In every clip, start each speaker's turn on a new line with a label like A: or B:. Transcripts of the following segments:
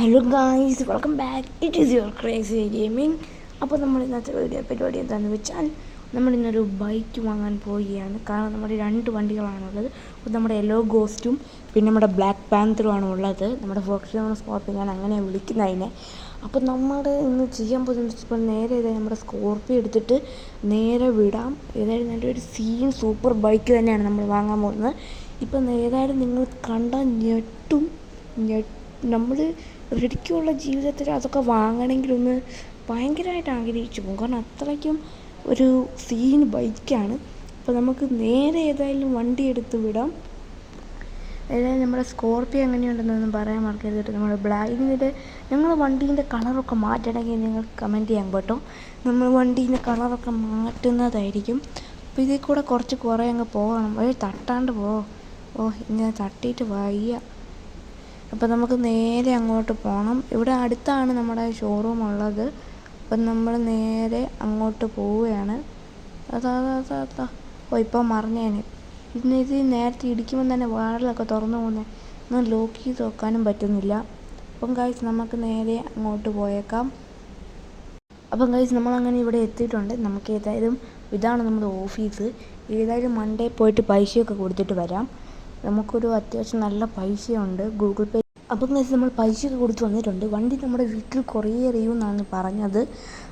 A: Hello guys, welcome back. It is your crazy gaming. അപ്പോൾ നമ്മൾ ഇന്നത്തെ പരിപാടി എന്താണെന്ന് വെച്ചാൽ നമ്മളിന്നൊരു ബൈക്ക് വാങ്ങാൻ പോവുകയാണ്. കാരണം നമ്മുടെ 2 വണ്ടികളാണുള്ളത്. അപ്പോൾ നമ്മുടെ യെല്ലോ ഗോസ്റ്റും പിന്നെ നമ്മുടെ ബ്ലാക്ക് പാന്തറുമാണ് ഉള്ളത്. നമ്മുടെ ഫോക്സ്വാഗൺ സ്കോർപ്പിയോ, ഞാൻ അങ്ങനെയാണ് വിളിക്കുന്നതിനെ. അപ്പോൾ നമ്മൾ ഇന്ന് ചെയ്യാൻ പോകുന്നത് നേരെ നമ്മുടെ സ്കോർപ്പിയോ എടുത്തിട്ട് നേരെ വിടാം. ഏതായാലും നല്ലൊരു സൂപ്പർ ബൈക്ക് തന്നെയാണ് നമ്മൾ വാങ്ങാൻ പോകുന്നത്. ഇപ്പം ഏതായാലും നിങ്ങൾ കണ്ടാൽ ഞെട്ടും. നമ്മൾ ഒരിക്കലുള്ള ജീവിതത്തിൽ അതൊക്കെ വാങ്ങണമെങ്കിലൊന്ന് ഭയങ്കരമായിട്ട് ആഗ്രഹിച്ചു പോകും. കാരണം അത്രയ്ക്കും ഒരു ബൈക്കാണ്. അപ്പോൾ നമുക്ക് നേരെ ഏതായാലും വണ്ടി എടുത്ത് വിടാം. ഏതായാലും നമ്മുടെ സ്കോർപ്പിയോ എങ്ങനെയുണ്ടെന്നൊന്നും പറയാൻ മറക്കരുത്. നമ്മുടെ ബ്ലാക്കിൻ്റെ ഞങ്ങൾ വണ്ടീൻ്റെ കളറൊക്കെ മാറ്റണമെങ്കിൽ നിങ്ങൾ കമൻറ്റ് ചെയ്യാൻ കേട്ടോ. നമ്മൾ വണ്ടീൻ്റെ കളറൊക്കെ മാറ്റുന്നതായിരിക്കും. അപ്പോൾ ഇതിൽ കൂടെ കുറേ അങ്ങ് പോകണം. തട്ടാണ്ട് ഇങ്ങനെ തട്ടിയിട്ട് വയ്യ. അപ്പോൾ നമുക്ക് നേരെ അങ്ങോട്ട് പോകണം. ഇവിടെ അടുത്താണ് നമ്മുടെ ഷോറൂം ഉള്ളത്. അപ്പം നമ്മൾ നേരെ അങ്ങോട്ട് പോവുകയാണ്. അതാ ഇപ്പോൾ മറിഞ്ഞേനെ. ഇത് നേരത്തെ ഇടിക്കുമ്പോൾ തന്നെ വാതിലൊക്കെ തുറന്നു പോകുന്നത്. ഒന്ന് ലോക്ക് ചെയ്ത് വെക്കാനും പറ്റുന്നില്ല. അപ്പം ഗൈസ് നമുക്ക് നേരെ അങ്ങോട്ട് പോയേക്കാം. അപ്പം ഗൈസ് നമ്മളങ്ങനെ ഇവിടെ എത്തിയിട്ടുണ്ട്. നമുക്ക് ഏതായാലും ഇതാണ് നമ്മുടെ ഓഫീസ്. ഏതായാലും മൺഡേ പോയിട്ട് പൈസയൊക്കെ കൊടുത്തിട്ട് വരാം. നമുക്കൊരു അത്യാവശ്യം നല്ല പൈസയുണ്ട് ഗൂഗിൾ പേ. അപ്പം ഗൈസ് നമ്മൾ പൈസയൊക്കെ കൊടുത്ത് വന്നിട്ടുണ്ട്. വണ്ടി നമ്മുടെ വീട്ടിൽ കുറേ എറിയുമെന്നാണ് പറഞ്ഞത്.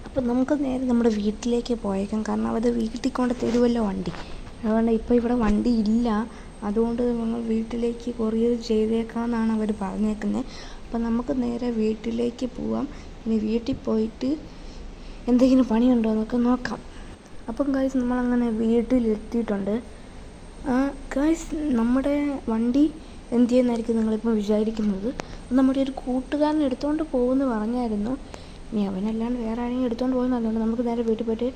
A: അപ്പം നമുക്ക് നേരെ നമ്മുടെ വീട്ടിലേക്ക് പോയേക്കാം. കാരണം അവർ വീട്ടിൽ കൊണ്ട് തരുമല്ലോ വണ്ടി. അതുകൊണ്ട് ഇപ്പോൾ ഇവിടെ വണ്ടി ഇല്ല. അതുകൊണ്ട് നമ്മൾ വീട്ടിലേക്ക് കൊറിയർ ചെയ്തേക്കാമെന്നാണ് അവർ പറഞ്ഞേക്കുന്നത്. അപ്പം നമുക്ക് നേരെ വീട്ടിലേക്ക് പോവാം. ഇനി വീട്ടിൽ പോയിട്ട് എന്തെങ്കിലും പണിയുണ്ടോ എന്നൊക്കെ നോക്കാം. അപ്പം ഗൈസ് നമ്മളങ്ങനെ വീട്ടിലെത്തിയിട്ടുണ്ട്. ഗൈസ് നമ്മുടെ വണ്ടി എന്ത് ചെയ്യുന്നതായിരിക്കും നിങ്ങളിപ്പോൾ വിചാരിക്കുന്നത്. നമ്മുടെ ഒരു കൂട്ടുകാരൻ എടുത്തുകൊണ്ട് പോകുമെന്ന് പറഞ്ഞായിരുന്നു. ഇനി അവനല്ലാണ്ട് വേറെ ആരെങ്കിലും എടുത്തുകൊണ്ട് പോകുന്നതുകൊണ്ട് നമുക്ക് നേരെ വീട്ടിൽ പോയിട്ട്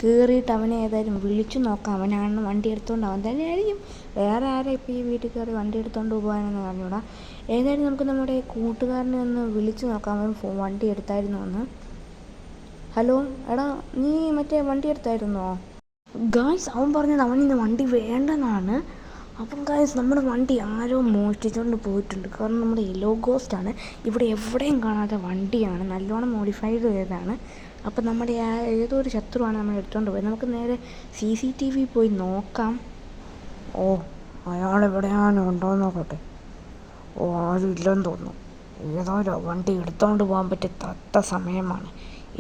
A: കയറിയിട്ട് അവനെ ഏതായാലും വിളിച്ചു നോക്കാം. അവനാണ് വണ്ടി എടുത്തുകൊണ്ട് അവൻ തന്നെ ആയിരിക്കും. വേറെ ആരാ ഇപ്പോൾ ഈ വീട്ടിൽ കയറി വണ്ടി എടുത്തുകൊണ്ട് പോകാനെന്ന് പറഞ്ഞൂടാ. ഏതായാലും നമുക്ക് നമ്മുടെ കൂട്ടുകാരനെ ഒന്ന് വിളിച്ചു നോക്കാം. അവൻ വണ്ടി എടുത്തായിരുന്നു എന്ന്. ഹലോ എടാ, നീ മറ്റേ വണ്ടി എടുത്തായിരുന്നോ? ഗായ്സ് അവൻ പറഞ്ഞത് അവനിന്ന് വണ്ടി വേണ്ടെന്നാണ്. അപ്പം ഗായ്സ് നമ്മുടെ വണ്ടി ആരോ മോഷ്ടിച്ചുകൊണ്ട് പോയിട്ടുണ്ട്. കാരണം നമ്മുടെ യെല്ലോ ഗോസ്റ്റാണ്. ഇവിടെ എവിടെയും കാണാത്ത വണ്ടിയാണ്. നല്ലോണം മോഡിഫൈഡ് ചെയ്തതാണ്. അപ്പം നമ്മുടെ ഏതോ ഒരു ശത്രുവാണ് നമ്മൾ എടുത്തുകൊണ്ട് പോയത്. നമുക്ക് നേരെ CCTV പോയി നോക്കാം. അയാളെവിടെയാണ് ഉണ്ടോയെന്ന് നോക്കട്ടെ. ആരും ഇല്ലെന്ന് തോന്നുന്നു. ഏതോ വണ്ടി എടുത്തുകൊണ്ട് പോകാൻ പറ്റിയ തത്ത സമയമാണ്.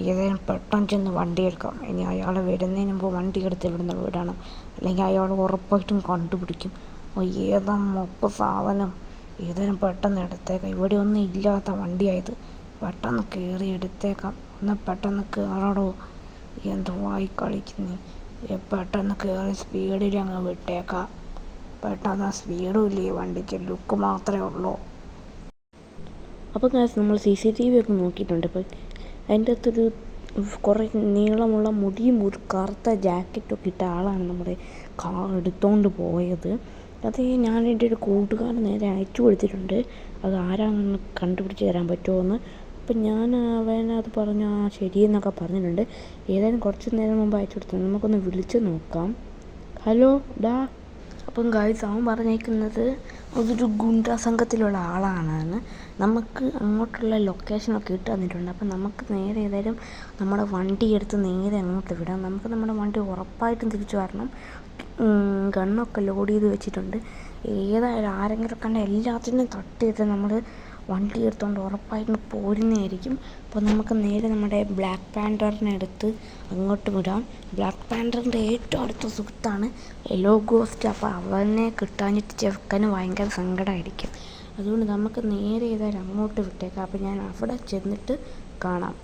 A: ഏതായാലും പെട്ടെന്ന് ചെന്ന് വണ്ടി എടുക്കാം. ഇനി അയാൾ വരുന്നതിന് മുമ്പ് വണ്ടി എടുത്ത് ഇവിടുന്ന് വിടണം. അല്ലെങ്കിൽ അയാൾ ഉറപ്പായിട്ടും കണ്ടുപിടിക്കും. ഏതാ മൊപ്പ സാധനം. ഏതായാലും പെട്ടെന്ന് എടുത്തേക്കാം. ഇവിടെ ഒന്നും ഇല്ലാത്ത വണ്ടിയായത്. പെട്ടെന്ന് കയറി എടുത്തേക്കാം. പെട്ടെന്ന് കയറടോ. എന്തുവായി കളിക്കുന്നേ. പെട്ടെന്ന് കയറി സ്പീഡിൽ അങ്ങ് വിട്ടേക്കാം. പെട്ടെന്ന് സ്പീഡും ഇല്ല ഈ വണ്ടിക്ക്, ലുക്ക് മാത്രമേ ഉള്ളൂ. അപ്പോൾ നമ്മൾ CCTV ഒക്കെ നോക്കിയിട്ടുണ്ട്. ഇപ്പോൾ അതിൻ്റെ അകത്തൊരു കുറേ നീളമുള്ള മുടിയും ഒരു കറുത്ത ജാക്കറ്റൊക്കെ ഇട്ട ആളാണ് നമ്മുടെ കാർ എടുത്തുകൊണ്ട് പോയത്. അത് ഞാൻ എൻ്റെ ഒരു കൂട്ടുകാരൻ നേരെ അയച്ചു കൊടുത്തിട്ടുണ്ട്. അത് ആരാണെന്ന് കണ്ടുപിടിച്ച് തരാൻ പറ്റുമോ എന്ന്. അപ്പം ഞാൻ അവനത് പറഞ്ഞു ശരിയെന്നൊക്കെ പറഞ്ഞിട്ടുണ്ട്. ഏതായാലും കുറച്ച് നേരം മുമ്പ് അയച്ചു കൊടുത്തത്. നമുക്കൊന്ന് വിളിച്ച് നോക്കാം. ഹലോ ഡാ. അപ്പം ഗായ്സ് അവൻ പറഞ്ഞേക്കുന്നത് അതൊരു ഗുണ്ടാ സംഘത്തിലുള്ള ആളാണെന്ന്. നമുക്ക് അങ്ങോട്ടുള്ള ലൊക്കേഷനൊക്കെ ഇട്ട് തന്നിട്ടുണ്ട്. അപ്പം നമുക്ക് നേരെ ഏതായാലും നമ്മുടെ വണ്ടി എടുത്ത് നേരെ അങ്ങോട്ട് വിടാം. നമുക്ക് നമ്മുടെ വണ്ടി ഉറപ്പായിട്ടും തിരിച്ചു വരണം. ഗണ്ണൊക്കെ ലോഡ് ചെയ്ത് വെച്ചിട്ടുണ്ട്. ഏതായാലും ആരെങ്കിലും കണ്ട എല്ലാത്തിനും തട്ടിയിട്ട് നമ്മൾ വണ്ടി എടുത്തുകൊണ്ട് ഉറപ്പായിട്ടും പോരുന്നതായിരിക്കും. അപ്പോൾ നമുക്ക് നേരെ നമ്മുടെ ബ്ലാക്ക് പാന്തറിനെ എടുത്ത് അങ്ങോട്ട് വിടാം. ബ്ലാക്ക് പാന്തറിൻ്റെ ഏറ്റവും അടുത്ത സുഹൃത്താണ് യെല്ലോ ഗോസ്റ്റ്. അപ്പോൾ അവനെ കിട്ടാഞ്ഞിട്ട് ചെറുക്കന് ഭയങ്കര സങ്കടമായിരിക്കും. അതുകൊണ്ട് നമുക്ക് നേരെ ഏതായാലും അങ്ങോട്ട് വിട്ടേക്കാം. അപ്പോൾ ഞാൻ അവിടെ ചെന്നിട്ട് കാണാം.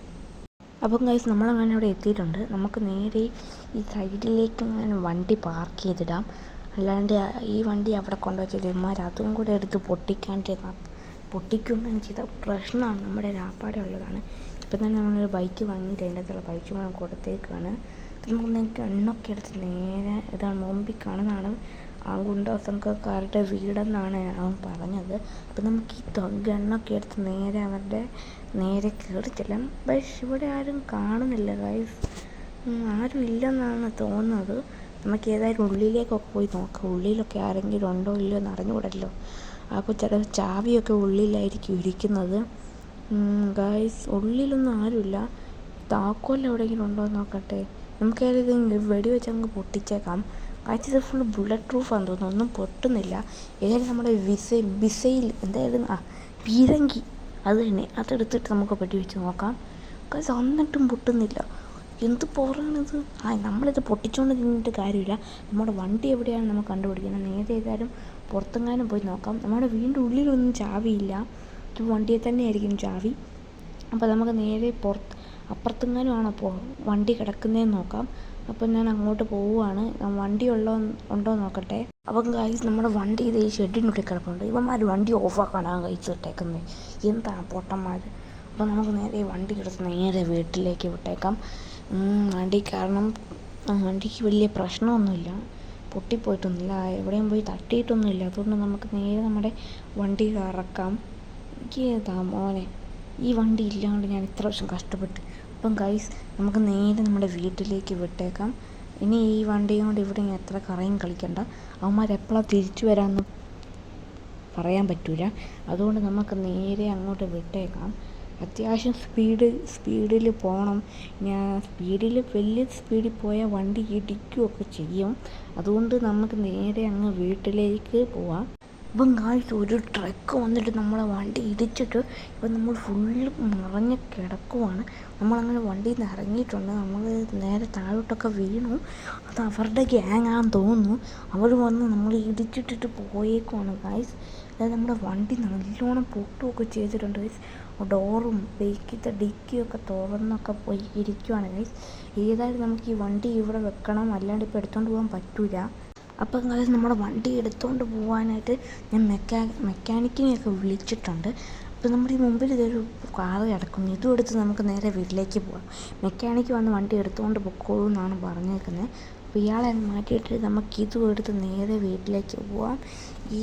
A: അപ്പം ഗൈസ് നമ്മളങ്ങനെ അവിടെ എത്തിയിട്ടുണ്ട്. നമുക്ക് നേരെ ഈ സൈഡിലേക്ക് അങ്ങനെ വണ്ടി പാർക്ക് ചെയ്തിടാം. അല്ലാണ്ട് ഈ വണ്ടി അവിടെ കൊണ്ടുവച്ചിട്ട് ഇവന്മാർ അതും കൂടെ എടുത്ത് പൊട്ടിക്കുകയും ചെയ്ത പ്രശ്നമാണ്. നമ്മുടെ രാപ്പാടെ ഉള്ളതാണ്. ഇപ്പം തന്നെ നമ്മളൊരു ബൈക്ക് വാങ്ങിയിട്ട് അതിൻ്റെ അകത്തുള്ള പൈസ നമ്മൾ കൊടുത്തേക്കാണ്. നമുക്ക് ഗണ്ണൊക്കെ എടുത്ത് നേരെ ഇതാണ് മുമ്പിൽ കാണുന്നതാണ് ആ ഗുണ്ടാ സംഘക്കാരുടെ വീടെന്നാണ് അവൻ പറഞ്ഞത്. അപ്പം നമുക്ക് ഈ ഗണ്ണൊക്കെ എടുത്ത് നേരെ അവരുടെ നേരെ കയറി ചെല്ലാം. പക്ഷേ ഇവിടെ ആരും കാണുന്നില്ല ഗൈസ്. ആരും ഇല്ലെന്നാണ് തോന്നുന്നത്. നമുക്ക് ഏതായാലും ഉള്ളിലേക്കൊക്കെ പോയി നോക്കാം. ഉള്ളിലൊക്കെ ആരെങ്കിലും ഉണ്ടോ ഇല്ലയോ എന്ന് അറിഞ്ഞുകൂടല്ലോ. അപ്പോൾ ചില ചാവിയൊക്കെ ഉള്ളിലായിരിക്കും ഇരിക്കുന്നത്. ഗായ്സ് ഉള്ളിലൊന്നും ആരുമില്ല. താക്കോൽ എവിടെയെങ്കിലും ഉണ്ടോ എന്ന് നോക്കട്ടെ. നമുക്ക് ഏതെങ്കിലും വെടി വെച്ച് അങ്ങ് പൊട്ടിച്ചേക്കാം. ഗായ്സ് ഇത് ഫുൾ ബുള്ളറ്റ് പ്രൂഫാന്ന് തോന്നുന്നു, ഒന്നും പൊട്ടുന്നില്ല. ഏതായാലും നമ്മുടെ ബിസൈൽ എന്തായാലും പീരങ്കി അത് തന്നെ, അതെടുത്തിട്ട് നമുക്ക് വെടി വെച്ച് നോക്കാം. ഗായ്സ് എന്നിട്ടും പൊട്ടുന്നില്ല. എന്ത് പോറാണിത്? നമ്മളിത് പൊട്ടിച്ചുകൊണ്ട് നിന്നിട്ട് കാര്യമില്ല. നമ്മുടെ വണ്ടി എവിടെയാണ് നമുക്ക് കണ്ടുപിടിക്കണം. നേരെ ഏതായാലും പുറത്തെങ്ങാനും പോയി നോക്കാം. നമ്മുടെ വീടിൻ്റെ ഉള്ളിലൊന്നും ചാവിയില്ല, വണ്ടിയെ തന്നെ ആയിരിക്കും ചാവി. അപ്പോൾ നമുക്ക് നേരെ അപ്പുറത്തെങ്ങാനും ആണോ വണ്ടി കിടക്കുന്നതെന്ന് നോക്കാം. അപ്പം ഞാൻ അങ്ങോട്ട് പോവുകയാണ്. വണ്ടി ഉണ്ടോ നോക്കട്ടെ. അപ്പം ഗൈസ് നമ്മുടെ വണ്ടി ഇത് ഈ ഷെഡിനുള്ളിൽ കിടപ്പുണ്ട്. ഇവന്മാർ വണ്ടി ഓഫാക്കാനാണ് ഗൈസ് ഇട്ടേക്കുന്നത്. എന്താണ് പൊട്ടന്മാർ. അപ്പോൾ നമുക്ക് നേരെ വണ്ടി എടുത്ത് നേരെ വീട്ടിലേക്ക് വിട്ടേക്കാം. വണ്ടി കാരണം വണ്ടിക്ക് വലിയ പ്രശ്നമൊന്നുമില്ല, പൊട്ടിപ്പോയിട്ടൊന്നുമില്ല, എവിടെയും പോയി തട്ടിയിട്ടൊന്നുമില്ല. അതുകൊണ്ട് നമുക്ക് നേരെ നമ്മുടെ വണ്ടി കറക്കാം. എനിക്ക് മോനെ ഈ വണ്ടി ഇല്ലാണ്ട് ഞാൻ ഇത്ര വർഷം കഷ്ടപ്പെട്ട്. അപ്പം ഗൈസ് നമുക്ക് നേരെ നമ്മുടെ വീട്ടിലേക്ക് വിട്ടേക്കാം. ഇനി ഈ വണ്ടിയും കൊണ്ട് ഇവിടെ എത്ര കറയും കളിക്കണ്ട. അവന്മാരെപ്പോഴാണ് തിരിച്ചു വരാമെന്ന് പറയാൻ പറ്റില്ല. അതുകൊണ്ട് നമുക്ക് നേരെ അങ്ങോട്ട് വിട്ടേക്കാം. അത്യാവശ്യം സ്പീഡിൽ പോകണം. ഞാൻ വലിയ സ്പീഡിൽ പോയാൽ വണ്ടി ഇടിക്കുകയൊക്കെ ചെയ്യും. അതുകൊണ്ട് നമുക്ക് നേരെ അങ്ങ് വീട്ടിലേക്ക് പോവാം. ഇപ്പം ഗായ്സ് ഒരു ട്രക്ക് വന്നിട്ട് നമ്മളെ വണ്ടി ഇടിച്ചിട്ട് ഇപ്പം നമ്മൾ ഫുള്ള് നിറഞ്ഞ് കിടക്കുവാണ്. നമ്മളങ്ങനെ വണ്ടിയിൽ നിന്ന് ഇറങ്ങിയിട്ടുണ്ട്. നമ്മൾ നേരെ താഴോട്ടൊക്കെ വീണു. അത് അവരുടെ ഗ്യാങ്ങാണെന്ന് തോന്നുന്നു. അവർ വന്ന് നമ്മൾ ഇടിച്ചിട്ടിട്ട് പോയേക്കുവാണ് ഗായ്സ്. അതായത് നമ്മുടെ വണ്ടി നല്ലോണം പൊട്ടുമൊക്കെ ചെയ്തിട്ടുണ്ട് ഗൈസ്. ഡോറും ബേക്കിലത്തെ ഡിക്കിയൊക്കെ തുറന്നൊക്കെ പോയി ഇരിക്കുവാണ് ഗൈസ്. ഏതായാലും നമുക്ക് ഈ വണ്ടി ഇവിടെ വെക്കണം, അല്ലാണ്ട് ഇപ്പോൾ എടുത്തുകൊണ്ട് പോകാൻ പറ്റില്ല. അപ്പം ഗൈസ് നമ്മുടെ വണ്ടി എടുത്തുകൊണ്ട് പോകാനായിട്ട് ഞാൻ മെക്കാനിക്കിനെയൊക്കെ വിളിച്ചിട്ടുണ്ട്. അപ്പോൾ നമ്മുടെ ഈ മുമ്പിൽ ഇതൊരു കാറ് കിടക്കുന്നു. ഇതും എടുത്ത് നമുക്ക് നേരെ വീട്ടിലേക്ക് പോകാം. മെക്കാനിക്ക് വന്ന് വണ്ടി എടുത്തുകൊണ്ട് പൊക്കോളൂ എന്നാണ് പറഞ്ഞേക്കുന്നത്. അപ്പോൾ ഇയാളെ മാറ്റിയിട്ട് നമുക്ക് ഇതും എടുത്ത് നേരെ വീട്ടിലേക്ക് പോകാം.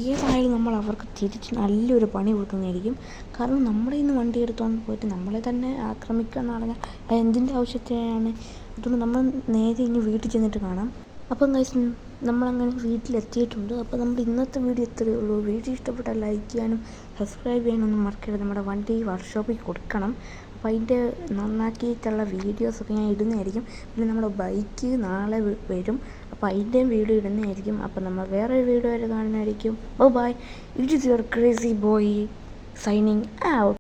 A: ഏതായാലും നമ്മൾ അവർക്ക് തിരിച്ച് നല്ലൊരു പണി കൊടുക്കുന്നതായിരിക്കും. കാരണം നമ്മുടെ ഇന്ന് വണ്ടി എടുത്തുകൊണ്ട് പോയിട്ട് നമ്മളെ തന്നെ ആക്രമിക്കുക എന്ന് പറഞ്ഞാൽ അത് എന്തിൻ്റെ ആവശ്യത്തിനാണ്? അതുകൊണ്ട് നമ്മൾ നേരെ ഇനി വീട്ടിൽ ചെന്നിട്ട് കാണാം. അപ്പം ഗൈസ് നമ്മളങ്ങനെ വീട്ടിലെത്തിയിട്ടുണ്ട്. അപ്പോൾ നമ്മുടെ ഇന്നത്തെ വീഡിയോ ഇത്രയേ ഉള്ളൂ. വീഡിയോ ഇഷ്ടപ്പെട്ടാൽ ലൈക്ക് ചെയ്യാനും സബ്സ്ക്രൈബ് ചെയ്യാനൊന്നും മറക്കരുത്. നമ്മുടെ വണ്ടി വർക്ക്ഷോപ്പിൽ കൊടുക്കണം. അപ്പോൾ അതിൻ്റെ നന്നാക്കിയിട്ടുള്ള വീഡിയോസൊക്കെ ഞാൻ ഇടുന്നതായിരിക്കും. പിന്നെ നമ്മുടെ ബൈക്ക് നാളെ വരും. അപ്പോൾ അതിൻ്റെയും വീഡിയോ ഇടുന്നതായിരിക്കും. അപ്പോൾ നമ്മൾ വേറൊരു വീഡിയോ വരെ കാണുന്നതായിരിക്കും. Bye. It is your crazy boy signing out.